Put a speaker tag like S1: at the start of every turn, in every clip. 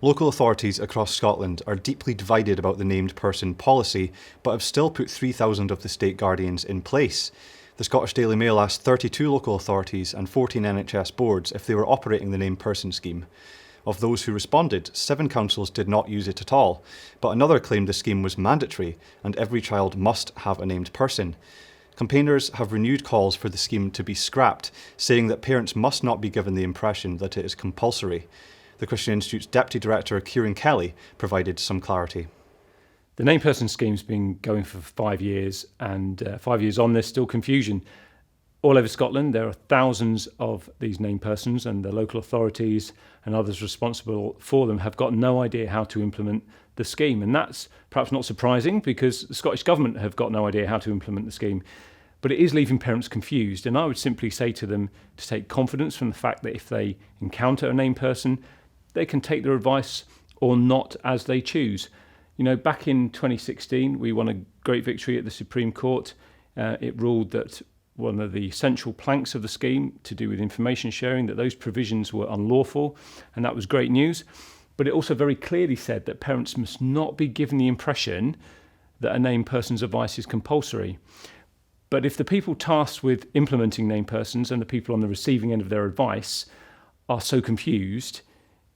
S1: Local authorities across Scotland are deeply divided about the named person policy, but have still put 3,000 of the state guardians in place. The Scottish Daily Mail asked 32 local authorities and 14 NHS boards if they were operating the named person scheme. Of those who responded, 7 councils did not use it at all, but another claimed the scheme was mandatory and every child must have a named person. Campaigners have renewed calls for the scheme to be scrapped, saying that parents must not be given the impression that it is compulsory. The Christian Institute's Deputy Director, Kieran Kelly, provided some clarity.
S2: The named person scheme's been going for 5 years, and 5 years on, there's still confusion. All over Scotland, there are thousands of these named persons, and the local authorities and others responsible for them have got no idea how to implement the scheme. And that's perhaps not surprising, because the Scottish Government have got no idea how to implement the scheme. But it is leaving parents confused, and I would simply say to them to take confidence from the fact that if they encounter a named person, they can take their advice or not as they choose. You know, back in 2016, we won a great victory at the Supreme Court. It ruled that one of the central planks of the scheme, to do with information sharing, that those provisions were unlawful, and that was great news. But it also very clearly said that parents must not be given the impression that a named person's advice is compulsory. But if the people tasked with implementing named persons and the people on the receiving end of their advice are so confused,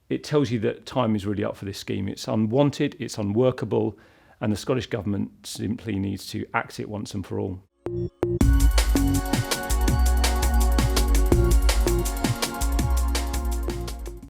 S2: it tells you that time is really up for this scheme. It's unwanted, it's unworkable, and the Scottish Government simply needs to axe it once and for all.